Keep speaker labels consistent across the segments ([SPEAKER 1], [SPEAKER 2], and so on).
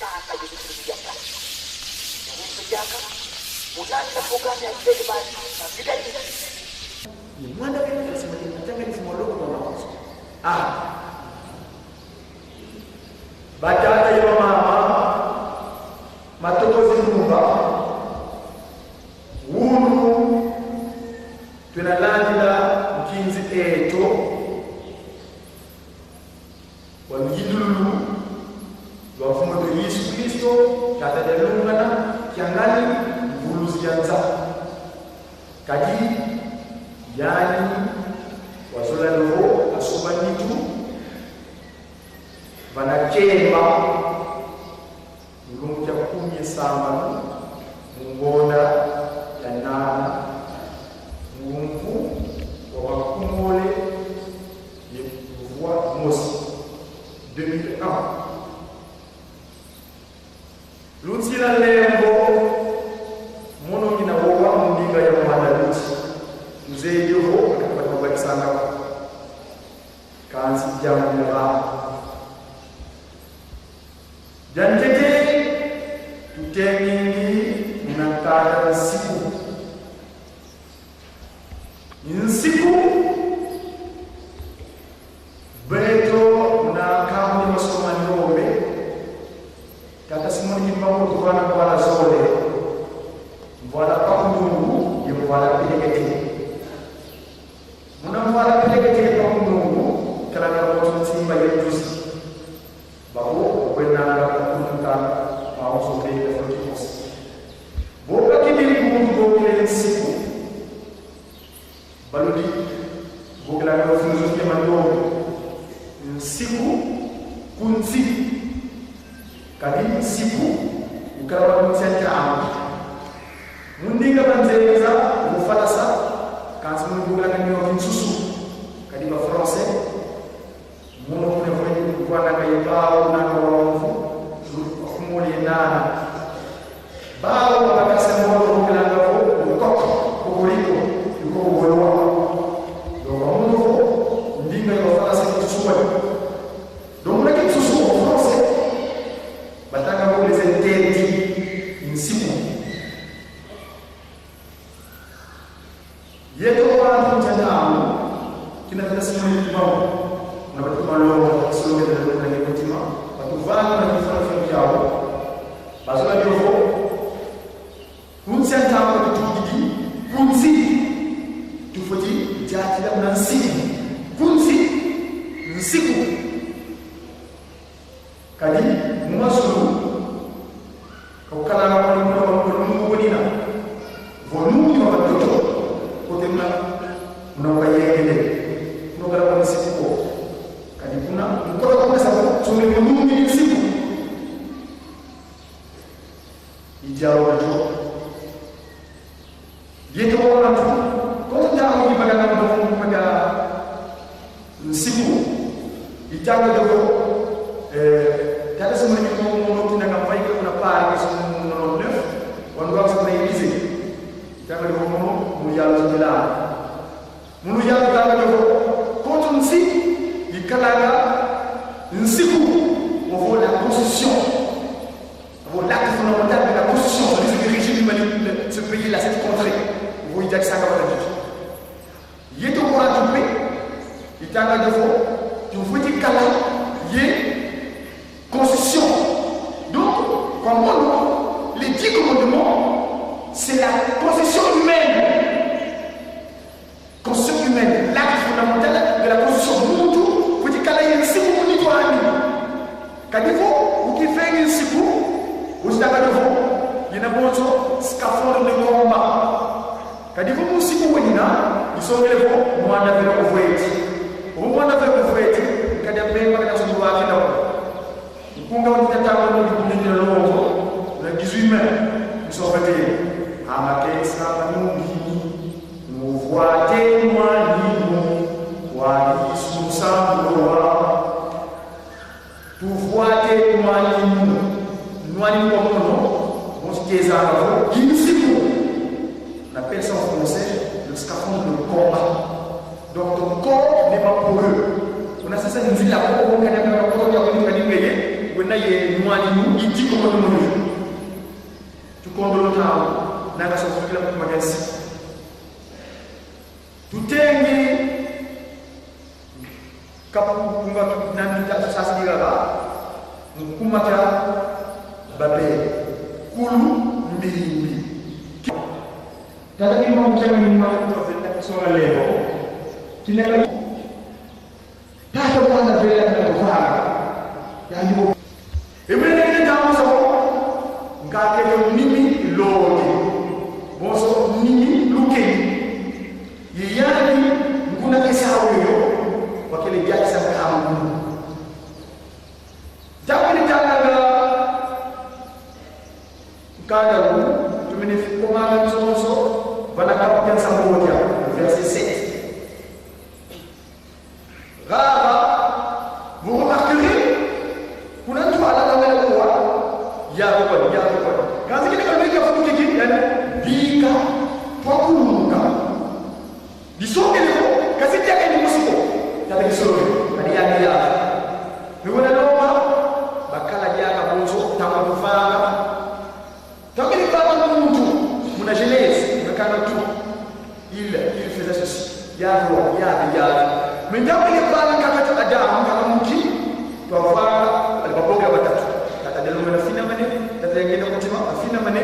[SPEAKER 1] Taka jadi kebijakan. Jadi kebijakan. Bulan program yang kita dibahas. Kita ini. Mana kita seperti macam ni semua logo orang.
[SPEAKER 2] Baca aja mama. Matuko sinumba. Wunu. Tunalandila mkinzi eto. Wamjidulu. Wafumo de Yesu Kristo. Kata dalungana. Kiangali. Buluzianza. Kaji. Yani. Wasula loho. Asubanitu. Vanachemba mulungu cha kumi samba mungona ya nana mungu wa wakumole yevua mosi 2001 lutsila lembo mono ina wowa mundinga ya mwana luti mzee yoho akapata sana kanzi jamu ya dan jadi tutengi menangkara siku beto menangkap di masukan nombe kata semua ni bangun tuan kuala sole buat kampung yang buat pilih menang buat pilih kampung kerana orang simba yang terus baru benar tentang mau sore efektif. Bola kita ni boleh siku. Baru di bola kita filosofi mandor siku kunci. Kali siku ukarawa kuncentra. Mundinga banzeza mufalasa kansimu bola ni orang susu. Kali ba français mono ne kuana kay bao na rofu kumuli na bao akasema mono kila ngao ukoko kuliko yuko uwewa do mono ndinga yo fala sa kusuwa do mona ke susu en français batanga mo les interdits in siku yeto wa tunjana kina tasema ni bao na watu malongo sio ndio ndio kutima watu vana na kufanya yao bazala ndio kunsianta kwa tutudi kunsi tufoti jati la mnasiku kunsi nsiku kadi mwasulu kwa kala kwa mungu nina volume wa watoto kote mnaoyengele mnogara kwa siku kuna mkono kwa sababu tumemwamini ni siku ijao watu yeto watu kwa ndio kibagana ndio mpaka siku ijao ndio tata sema ni mmoja tuna kampani kuna pale kwa sababu ndio wanao sema hizi ijao ndio mmoja mjalo mulu ya ndio kwa nsi Kalanga, nsiku, on voit la constitution, on voit l'acte fondamental de la constitution, ce régime de ce pays-là, cette contrée. Vous voyez que ça va être. Il est au courant du pays, il est en train de voir, vous voyez qu'il y a constitution. Donc, comme on les 10 commandements, c'est la constitution humaine. Constitution humaine, l'acte fondamental de la constitution. Kadivo ukifanya siku usitakadovo inaboto scaffold de combat kadivo musiku wenina isongelevo mwana vile kuvweti mwana vile kuvweti kadamemba kana sundu wake na mkunga witatawa no kunyenya longo na 18 mai isofete amakesa banungi muvuate mwalimu wa Yesu sambo tufuate mwalimu wa mono msikeza hapo jinsiku on appelle ça en français le scaphandre de combat donc ton corps n'est pas pour eux on a ça nzila kwa kana kwa kwa kwa kwa kwa kwa kwa kwa kwa kwa mwalimu itiko kwa mmoja tukondo lotao na kasofu kila mtu magasi tutengi kapu kunga nanti tak sasa diraga mkumata babe kulu mbili tadi mau jangan mau soal leo tinaka tata kwanza vile tunafanya yani emene ni damu sabo ngake nini lodi boso nini luke yiyani mkuna kesa huyo wakile jaki sana kama japo ni tanga kada tumenifikoma msoso bana kapten samboja verset 7 Rara vous remarquerez kuna mtu anataka kuwa ya kwa kazi kile kama ile kwa kiki yani bika kwa kuruka bisonge leo kazi yake ni musiko tata kisoro hadi yake ya niona noma bakala jaka bonzo tawa kufanga takini baba mtu muna jeunesse mekana tu il faisait ceci ya mendapo ile bala kakata adamu kama mki twafanga alipoboga watatu tatadelo na fina mane tatengene kutima fina mane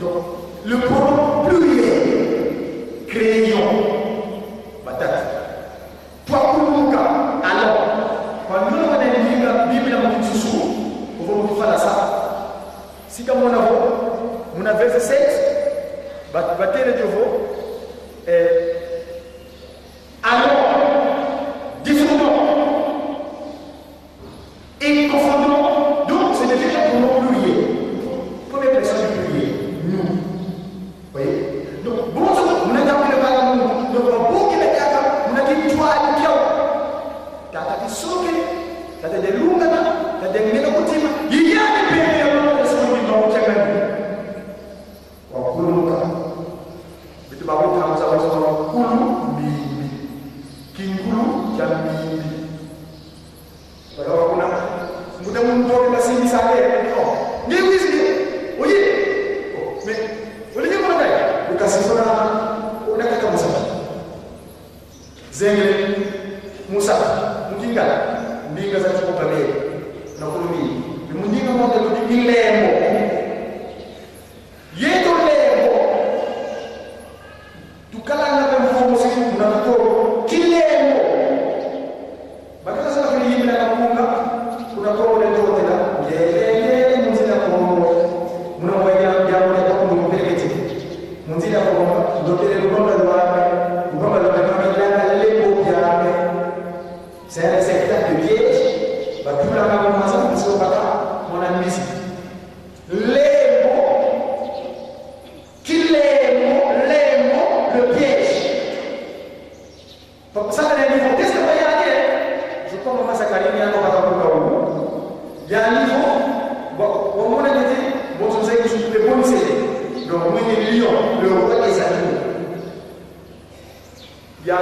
[SPEAKER 2] donc le pronom pluriel crayon watatu twakuluka alors quand nous on a dit la Bible na mtusu on va faire ça si comme on a verset 7 batele jovo alors différents et confondant donc c'est déjà pour nous pluriel première personne du pluriel nous voyez donc bon on a appris le parler donc bon qui est là on a dit toi et toi tata kisoke tata de lunga tata de ngena kutima yiyani pele ya Mungu sio ni mambo changani kwa kuluka vitu babu kama sawa sawa kulu mimi kingulu cha mimi kwa hiyo kuna muda mdogo na sisi sasa ni wizi oye me wale kama ngai ukasifuna unataka Musa zenge Musa mkinga ndinga za kutoka leo na kulumi ni mundinga moja ni lembo yeto lembo tukala na mfumo sisi tunatoa kilembo bakala sana kile yimina kamunga kuna kwa ile yote na yeye mzina kwa muna waya jambo la kumpeleketi mzina kwa ndokele lugomba la kama la lembo yake c'est un secteur de piège va tout la kama masa msio paka mwana misi lembo lembo le piège pour ça les niveaux qu'est-ce que vous voyez je commence à cariner à quoi il y a un niveau bon on a dit bon je sais que je peux bon c'est donc moi les lions le roi des animaux il y a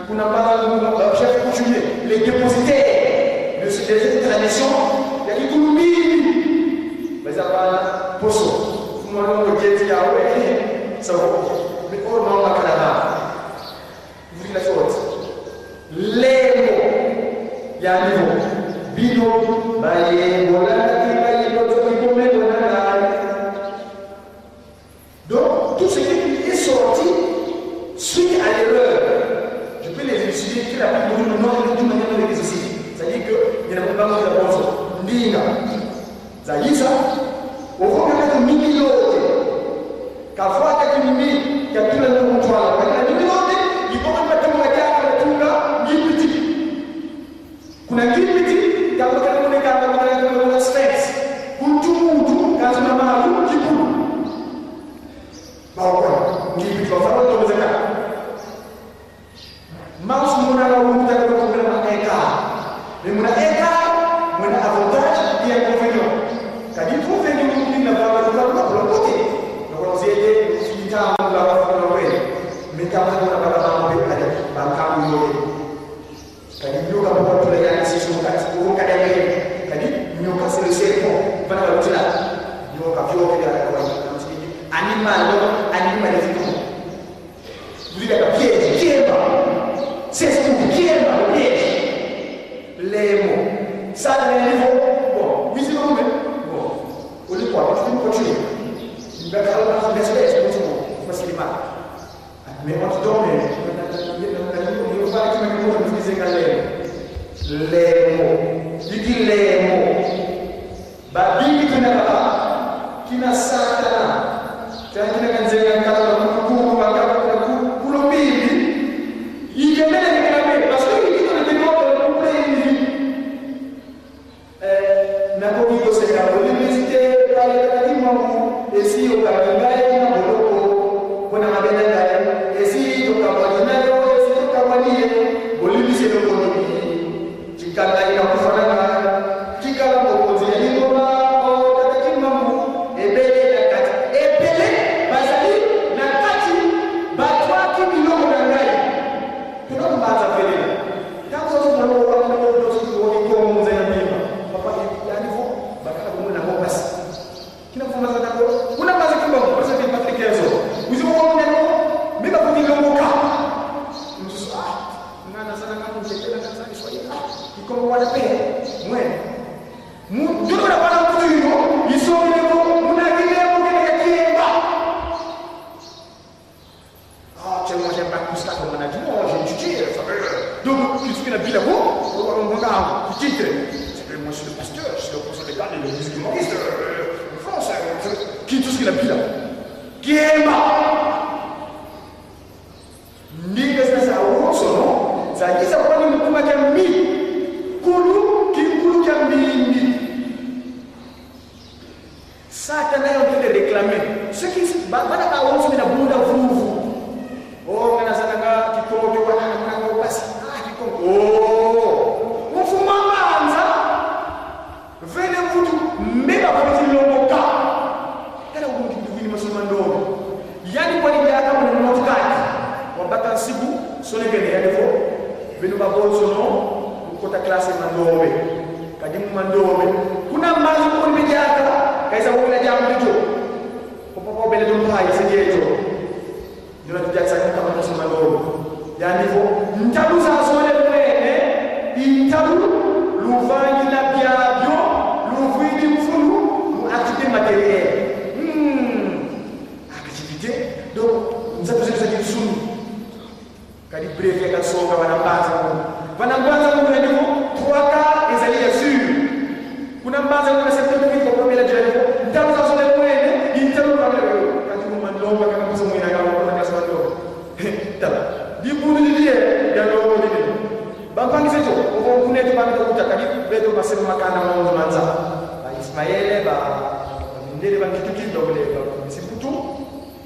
[SPEAKER 2] kuna pas chef coutumier les dépositaires de cette tradition il y a qui kulumini mais ça va poso moi on dit ya ouais ça va mais on non la canada vous la chose lego ya niveau bino baye bolaki baye l'autre qui commet donc tout ce qui est sorti suite à l'erreur je peux les élucider qui la plus de nom de manière de ceci c'est-à-dire que il y a pas mal de choses ndinga zaisa ukoka mimi yote kafuata kimimi ya kila mtu wala kwa nini yote ipo kama kama yake tunga gipiti kuna gipiti kama kama ni kama space mtu kazi na maalum kipu bawa gipiti kwa sababu tunaweza Maus muna la umuta kwa problema eka. Ni muna eka, muna avantage et inconvénient. Quand il faut faire une routine la barre de la côté. Donc on s'est dit finita la barre de la côté. Mais quand on a pas la barre de la côté, quand il y a pas pour la ici sur le cas pour cadrer. Quand il y a c'est le cerveau. animal des tout. Vous dites que piège, Kiemba. C'est ce que Kiemba, le piège. Les mots. Ça, les niveaux. Bon, oui, c'est bon, mais bon. Au lieu de quoi, je vais continuer. Il va y avoir une espèce de mots. Facilement. Mais on se donne, on va pas les mots. Il dit les mots. Babi qui n'a pas, qui n'a Satan, qui n'a qu'un zéro, il vient de réclamer parce qu'il dit qu'on était mort pour plein de vie. N'a pas vu que c'est la université, et si on a un gars, on a un gars, et si on a un gars, et si on a un gars, Bolivie c'est le Bolivie. Tu as gagné un peu de temps, tu as gagné un peu de temps.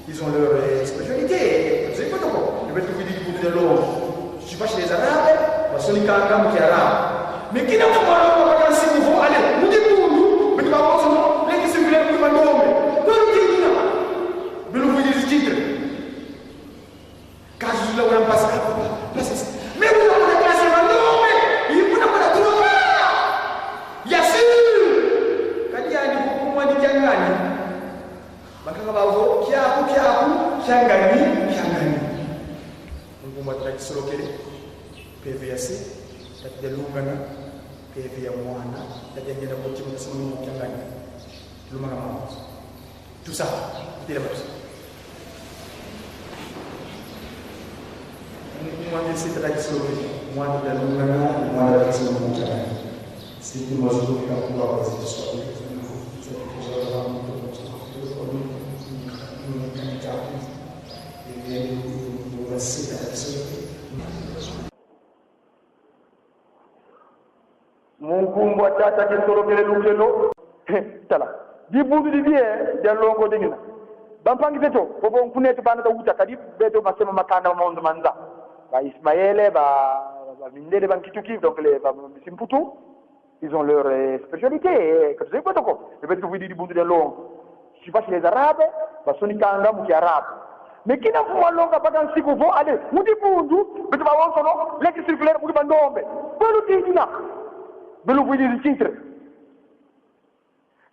[SPEAKER 2] Ils ont leur spécialité. Vous savez pas quoi? Le fait que vous dites que vous êtes l'homme. Je suis pas chez les Arabes, parce que les Arabes qui sont arabes. Mais qui n'a pas parlé de si vous voulez aller? Vous dites pour nous, mais tu vas voir ce nom, les qui se voulaient pour le nom. Quoi nous dit là? Mais nous vous dites le titre. Quand je suis là, on a passé. Mais vous n'avez pas classé le nom, mais vous n'avez pas trouvé. Yassir! Quand il y a un peu pour moi, il y a un gagné. Makanga kiaku kiangani ngumba trakisokele PVC tati lungana PV ya mwana tati ngenda ko timu sunu kiangani lumanga mama tout ça dira ba mwana c'est trakisokele mwana de lungana mwana de sunu kiangani c'est une chose que on va passer sur
[SPEAKER 1] Mungu wa tata kisorokele lungelo tala di budu di bien de longo dingina bampangi teto bobo nkunete bana da uta kadi beto masema makanda maondo manza ba Ismaël ba mindele ban kituki donc les ba simputu ils ont leur spécialité que c'est quoi donc le fait que vous dites di budu de longo je sais pas chez les arabes ba soni kanga mu arabe mais qui n'a pas longa bagan siku vo allez mu di bundu beto ba won sono leki circulaire mu di bandombe bolu dingina belu bu di titre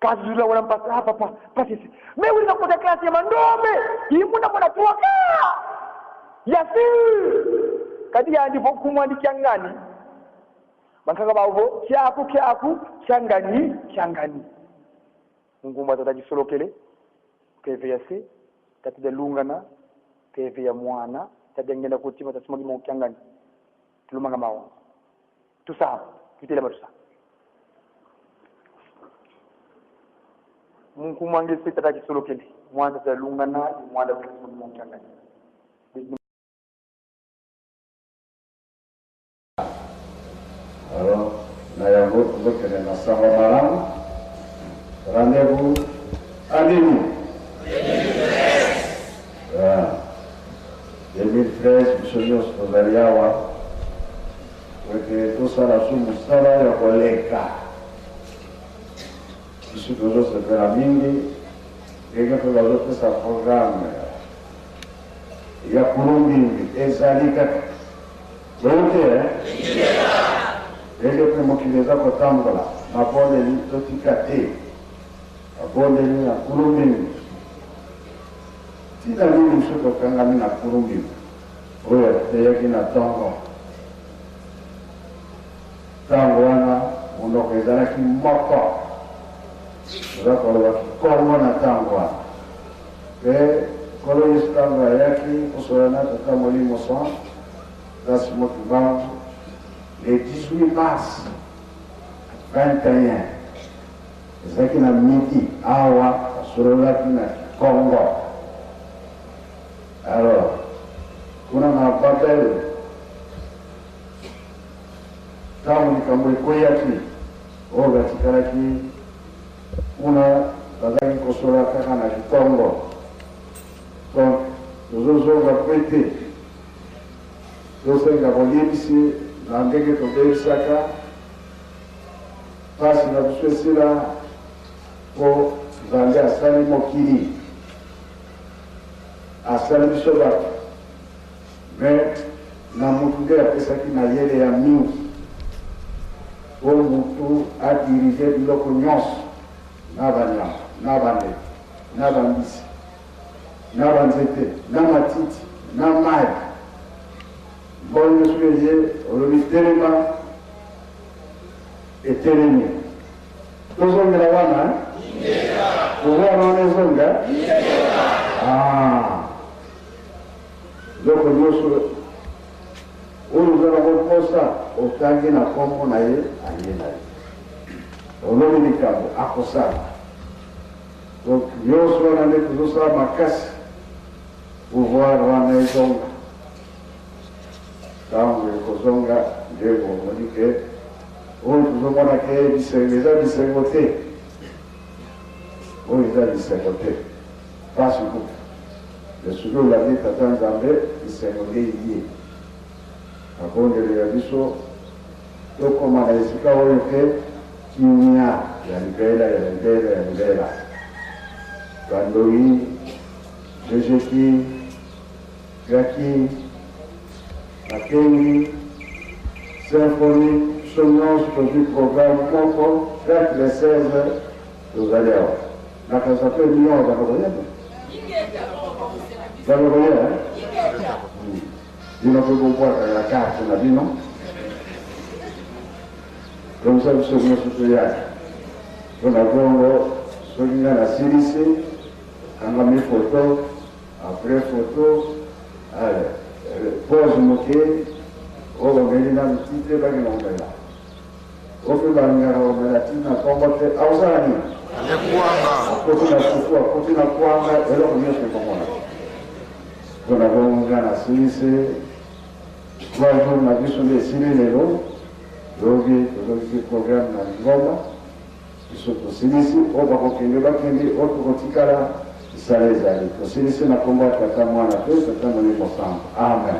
[SPEAKER 1] kazi zula wala mpasa hapa pasisi mimi ninakuta klasi ya mandome imuna mwana tuwaka yasir katika ndipo kumwandikia ngani bankaka bawo kyaku changani ngumba tatajisolokele keve yase tatida lungana keve ya mwana tadengenda kutima tasimagi mo kyangani tulumanga mawo tusa kitele batusa mungu mwange sita tatajisolokele mwana tadalungana mwana tasimagi mo kyangani.
[SPEAKER 3] Alors, Nayango, donc, elle est dans sa maman. Rendez-vous à 2013, Msonyo Spozaliawa, weke tosala su mustala ya koleka. Isu tozo sepela mingi, ega tozo pesa programme ya kulumbi, ezalika. Zote, ele premokileza kotambola, mabonde ni totikate. Mabonde ni na kulumbi. Tina mimi mshoto kanga mina kulumbi. Oya, teyaki na tongo. Tango wana, unokezana ki moko. Uzakolo waki kongo na tango wana. Kolo yistanga yaki, usoyana tatamoli mosan. Dans mon couvent, le 18 mars 21, c'est qui n'a midi, awa, sur le lac Congo. Alors, on a un papel, quand on est comme le Koyaki, au Vaticanaki, on a un consulat à Congo. Donc, nous avons prêté. Dosa ngabonibisi na ngeke tobesaka pasi na tuswesila ko zande asali mokili asali bisoba mais na mutu ya pesa ki na yele ya mingi o mutu a dirige biloko nyonso na banyama na bande na bambisi na banzete na matiti na mai. Bon, je suis le téléma et télémé. Tous on est là, vous voyez, on est zonga. Ah. Donc, nous avons fait ça au Tangi na Congo na ye, on a mis cabo, à Kosa. Donc, nous sommes allés pour ça, ma casse, pour voir on est zonga. Tangu kozonga ndego monike oyo tuzomona ke bisengeza bisengote oyo eza bisengote pasi kutu lesuki olandi tata nzambe bisengote ye akondele ya biso tokoma na esika oyo ke kimia ya libela bandoi jejeki gaki Akengi, symphonie, sognance du programme Congo, fête les 16 aux Aléas. La casa fait Lyon, vous voyez? Vous voyez, hein? Il n'a pas comprendre la carte, on a dit non? Comme ça, vous souvenez ce que y a. On a vu la CDC, on a mis photo, après photo, allez. Pose moqué, au Romelina, le titre, là, il est là. Au fait, la Romelatine a combattu à Osani. À côté de la Koukou, à côté de la Kouanga, et là, on vient se combattre. On a vu la Suisse, 3 jours, on a vu sur les Sinélélo, le programme dans le Goma, ils sont au Sinisi, au Bakokende, au Kotikala. Salezali kosilisi na komba kata mwana pe kata mwana mosamba. Amen.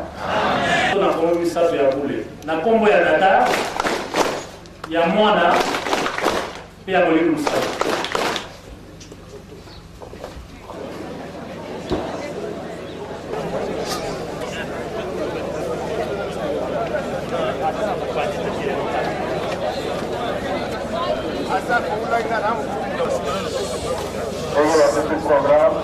[SPEAKER 4] Na kombo misato ya bule na kombo ya data ya mwana pe ya mwalimu msato. Asa kwa ula ina ramu
[SPEAKER 3] Ayez la petite programme.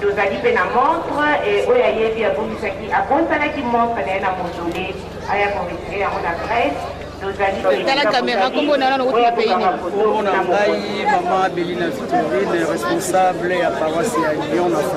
[SPEAKER 5] tozali mpe na montre oyo ayebi abongisaki abonsanaki montre na mosole aya koretire yango na presse
[SPEAKER 6] tala caméra kombo na nano kuti pays ne
[SPEAKER 7] kombo na ngai mama Belina Victorine responsable ya paroisse ya Lyon na France.